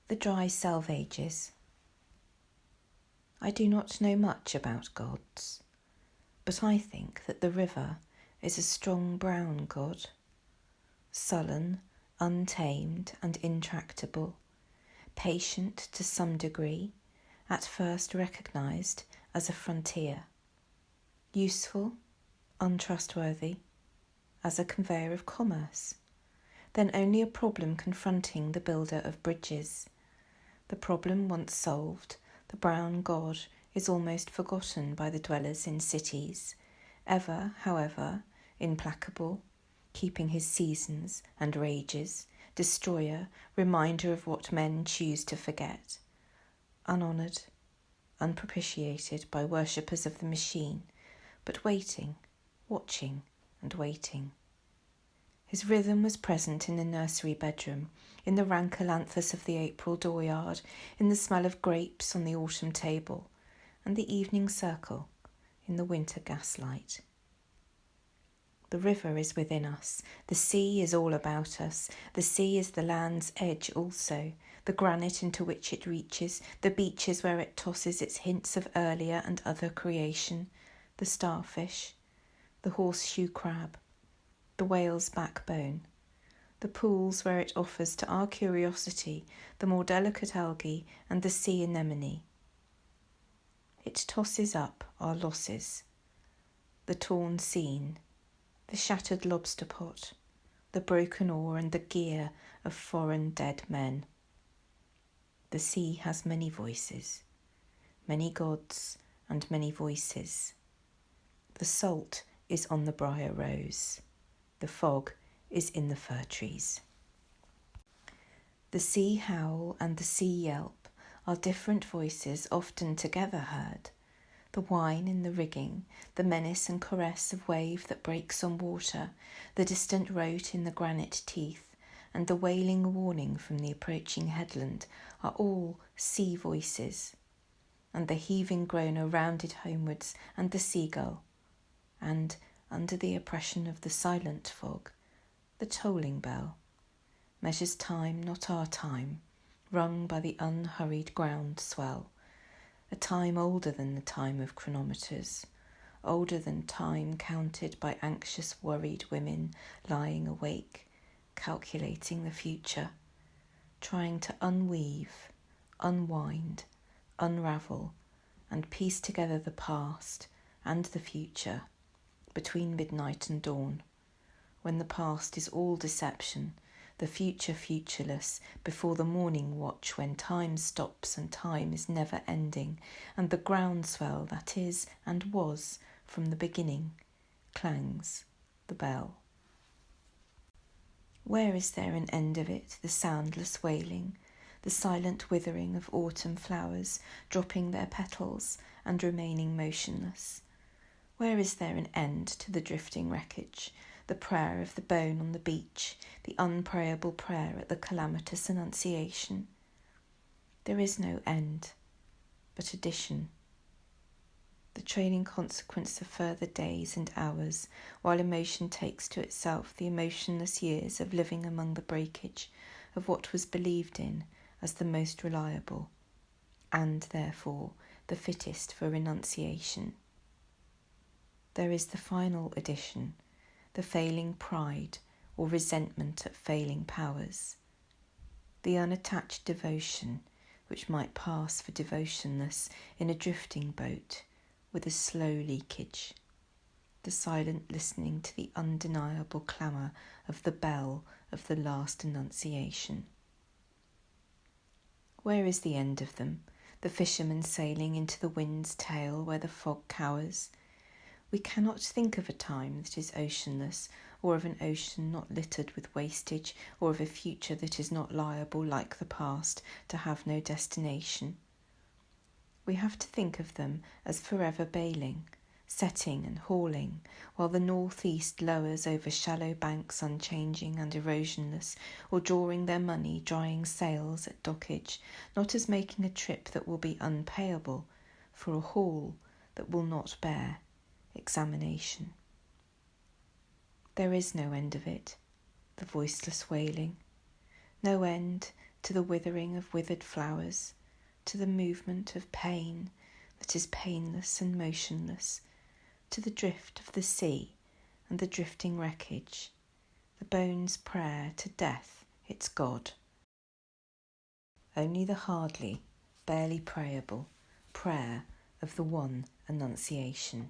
The Dry Salvages. I do not know much about gods, but I think that the river is a strong brown god, sullen, untamed and intractable, patient to some degree, at first recognised as a frontier, useful, untrustworthy, as a conveyor of commerce, then only a problem confronting the builder of bridges. The problem once solved, the brown god is almost forgotten by the dwellers in cities, ever, however, implacable, keeping his seasons and rages, destroyer, reminder of what men choose to forget, unhonoured, unpropitiated by worshippers of the machine, but waiting, watching and waiting. His rhythm was present in the nursery bedroom, in the rank ailanthus of the April dooryard, in the smell of grapes on the autumn table, and the evening circle in the winter gaslight. The river is within us, the sea is all about us, the sea is the land's edge also, the granite into which it reaches, the beaches where it tosses its hints of earlier and other creation, the starfish, the horseshoe crab, the whale's backbone, the pools where it offers to our curiosity the more delicate algae and the sea anemone. It tosses up our losses, the torn seine, the shattered lobster pot, the broken oar and the gear of foreign dead men. The sea has many voices, many gods and many voices. The salt is on the briar rose. The fog is in the fir trees. The sea howl and the sea yelp are different voices often together heard. The whine in the rigging, the menace and caress of wave that breaks on water, the distant rote in the granite teeth, and the wailing warning from the approaching headland are all sea voices, and the heaving groaner rounded homewards, and the seagull, and under the oppression of the silent fog, the tolling bell measures time, not our time, rung by the unhurried ground swell, a time older than the time of chronometers, older than time counted by anxious, worried women lying awake, calculating the future, trying to unweave, unwind, unravel, and piece together the past and the future between midnight and dawn, when the past is all deception, the future futureless, before the morning watch when time stops and time is never ending, and the groundswell that is and was from the beginning clangs the bell. Where is there an end of it, the soundless wailing, the silent withering of autumn flowers, dropping their petals and remaining motionless? Where is there an end to the drifting wreckage, the prayer of the bone on the beach, the unprayable prayer at the calamitous Annunciation? There is no end, but addition. The trailing consequence of further days and hours, while emotion takes to itself the emotionless years of living among the breakage of what was believed in as the most reliable, and therefore the fittest for renunciation. There is the final addition, the failing pride or resentment at failing powers, the unattached devotion which might pass for devotionless in a drifting boat with a slow leakage, the silent listening to the undeniable clamour of the bell of the last Annunciation. Where is the end of them, the fisherman sailing into the wind's tail where the fog cowers? We cannot think of a time that is oceanless, or of an ocean not littered with wastage, or of a future that is not liable, like the past, to have no destination. We have to think of them as forever bailing, setting and hauling, while the north-east lowers over shallow banks unchanging and erosionless, or drawing their money, drying sails at dockage, not as making a trip that will be unpayable, for a haul that will not bear examination. There is no end of it, the voiceless wailing, no end to the withering of withered flowers, to the movement of pain that is painless and motionless, to the drift of the sea and the drifting wreckage, the bone's prayer to death, its God. Only the hardly, barely prayable prayer of the one Annunciation.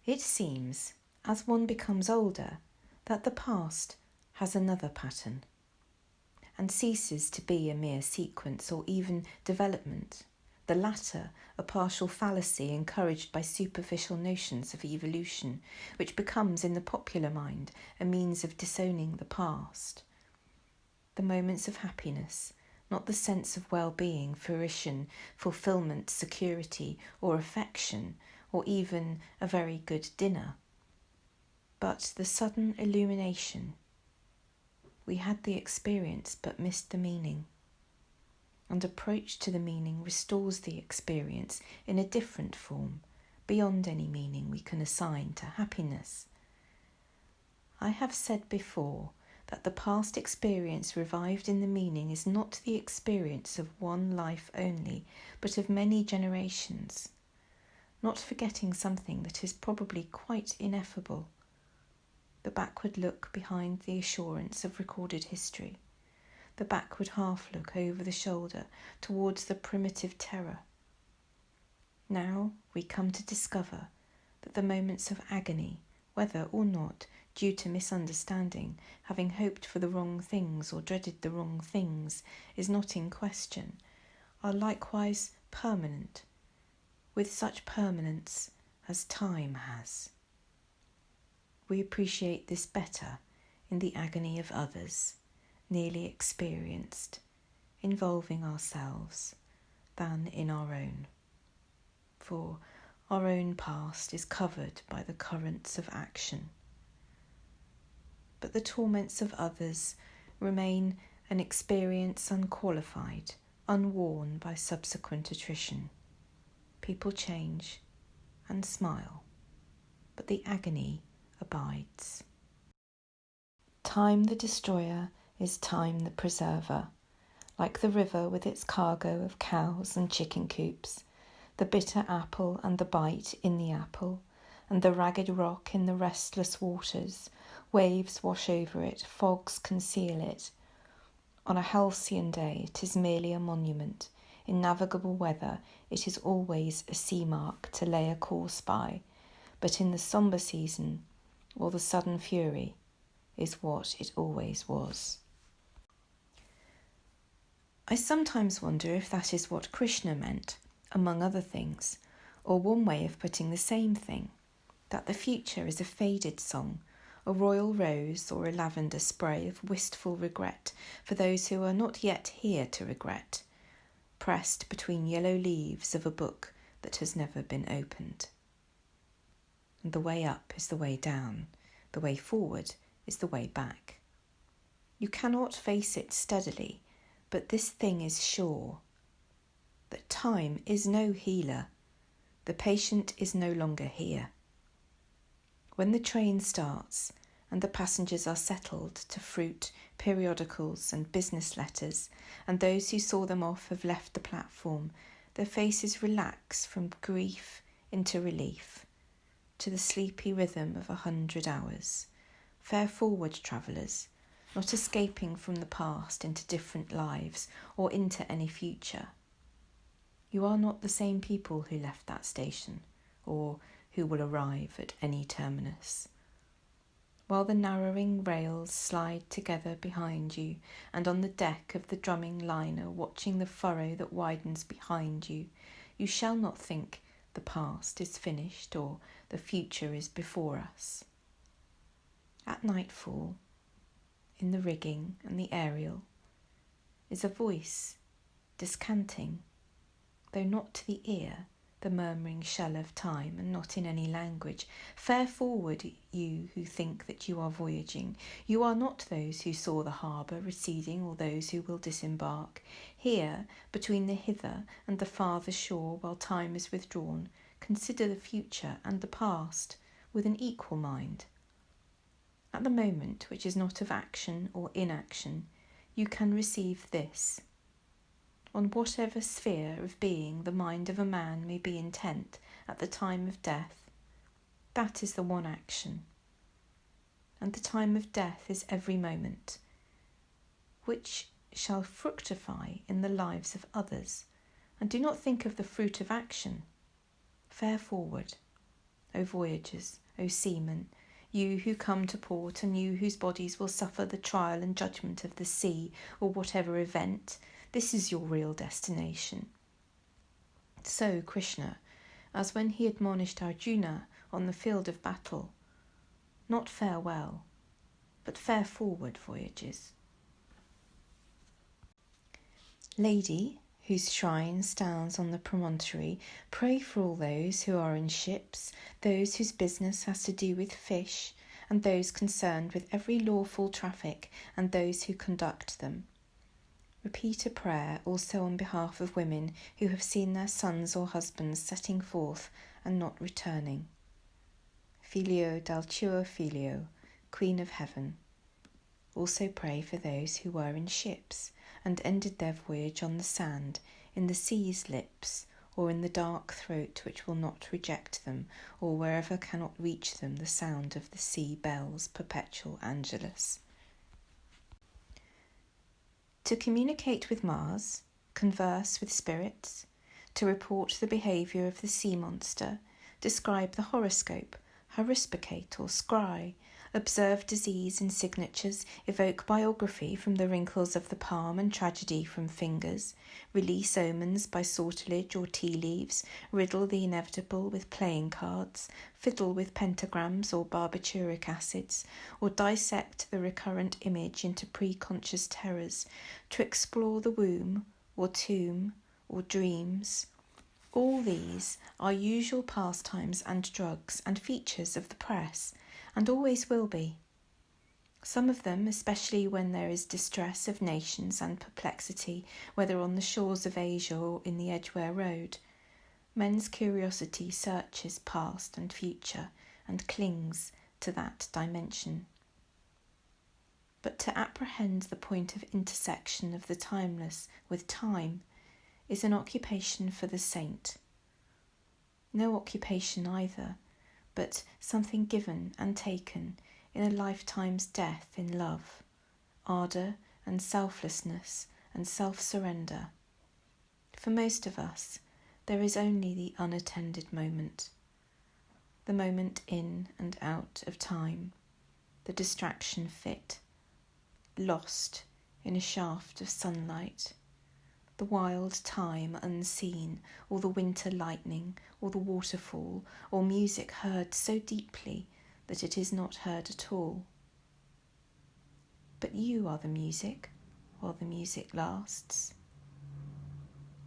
It seems, as one becomes older, that the past has another pattern and ceases to be a mere sequence or even development, the latter a partial fallacy encouraged by superficial notions of evolution, which becomes in the popular mind a means of disowning the past. The moments of happiness, not the sense of well-being, fruition, fulfilment, security, or affection, or even a very good dinner, but the sudden illumination. We had the experience but missed the meaning, and approach to the meaning restores the experience in a different form, beyond any meaning we can assign to happiness. I have said before that the past experience revived in the meaning is not the experience of one life only, but of many generations, not forgetting something that is probably quite ineffable, the backward look behind the assurance of recorded history, the backward half look over the shoulder towards the primitive terror. Now we come to discover that the moments of agony, whether or not due to misunderstanding, having hoped for the wrong things or dreaded the wrong things, is not in question, are likewise permanent, with such permanence as time has. We appreciate this better in the agony of others, nearly experienced, involving ourselves, than in our own. For our own past is covered by the currents of action. But the torments of others remain an experience unqualified, unworn by subsequent attrition. People change and smile, but the agony abides. Time the destroyer is time the preserver, like the river with its cargo of cows and chicken coops, the bitter apple and the bite in the apple, and the ragged rock in the restless waters. Waves wash over it, fogs conceal it. On a halcyon day it is merely a monument. In navigable weather it is always a sea mark to lay a course by, but in the sombre season, or the sudden fury, is what it always was. I sometimes wonder if that is what Krishna meant, among other things, or one way of putting the same thing, that the future is a faded song, a royal rose or a lavender spray of wistful regret for those who are not yet here to regret, pressed between yellow leaves of a book that has never been opened. And the way up is the way down, the way forward is the way back. You cannot face it steadily, but this thing is sure, that time is no healer, the patient is no longer here. When the train starts and the passengers are settled to fruit, periodicals and business letters, and those who saw them off have left the platform, their faces relax from grief into relief, to the sleepy rhythm of 100 hours. Fare forward, travellers, not escaping from the past into different lives or into any future. You are not the same people who left that station, or who will arrive at any terminus. While the narrowing rails slide together behind you, and on the deck of the drumming liner watching the furrow that widens behind you, you shall not think the past is finished or the future is before us. At nightfall, in the rigging and the aerial, is a voice descanting, though not to the ear, the murmuring shell of time, and not in any language. Fare forward, you who think that you are voyaging. You are not those who saw the harbour receding or those who will disembark. Here, between the hither and the farther shore, while time is withdrawn, consider the future and the past with an equal mind. At the moment, which is not of action or inaction, you can receive this. On whatever sphere of being the mind of a man may be intent at the time of death, that is the one action. And the time of death is every moment, which shall fructify in the lives of others. And do not think of the fruit of action. Fare forward, O voyagers, O seamen, you who come to port, and you whose bodies will suffer the trial and judgment of the sea, or whatever event. This is your real destination. So Krishna, as when he admonished Arjuna on the field of battle, not farewell, but fare forward, voyages. Lady, whose shrine stands on the promontory, pray for all those who are in ships, those whose business has to do with fish, and those concerned with every lawful traffic, and those who conduct them. Repeat a prayer also on behalf of women who have seen their sons or husbands setting forth and not returning. Filio dal tuo filio, Queen of Heaven. Also pray for those who were in ships and ended their voyage on the sand, in the sea's lips, or in the dark throat which will not reject them, or wherever cannot reach them the sound of the sea bells perpetual Angelus. To communicate with Mars, converse with spirits, to report the behaviour of the sea monster, describe the horoscope, haruspicate or scry, observe disease in signatures, evoke biography from the wrinkles of the palm and tragedy from fingers, release omens by sortilege or tea leaves, riddle the inevitable with playing cards, fiddle with pentagrams or barbituric acids, or dissect the recurrent image into preconscious terrors, to explore the womb or tomb or dreams. All these are usual pastimes and drugs and features of the press, and always will be. Some of them, especially when there is distress of nations and perplexity, whether on the shores of Asia or in the Edgware Road, men's curiosity searches past and future and clings to that dimension. But to apprehend the point of intersection of the timeless with time is an occupation for the saint. No occupation either, but something given and taken in a lifetime's death in love, ardour and selflessness and self-surrender. For most of us, there is only the unattended moment, the moment in and out of time, the distraction fit, lost in a shaft of sunlight, the wild time unseen, or the winter lightning, or the waterfall, or music heard so deeply that it is not heard at all. But you are the music, while the music lasts.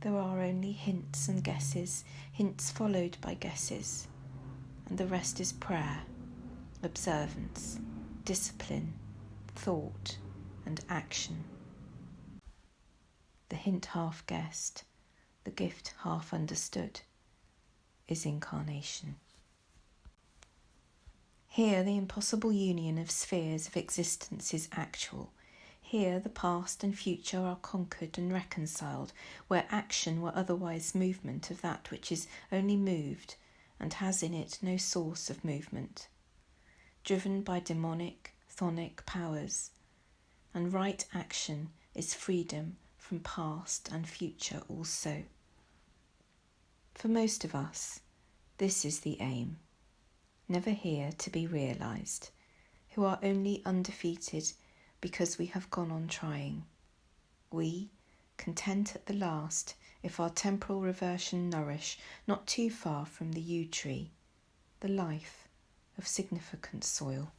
There are only hints and guesses, hints followed by guesses, and the rest is prayer, observance, discipline, thought, and action. The hint half guessed, the gift half understood, is incarnation. Here the impossible union of spheres of existence is actual. Here the past and future are conquered and reconciled, where action were otherwise movement of that which is only moved and has in it no source of movement, driven by demonic, chthonic powers, and right action is freedom from past and future also. For most of us, this is the aim, never here to be realised, who are only undefeated because we have gone on trying. We, content at the last, if our temporal reversion nourish not too far from the yew tree, the life of significant soil.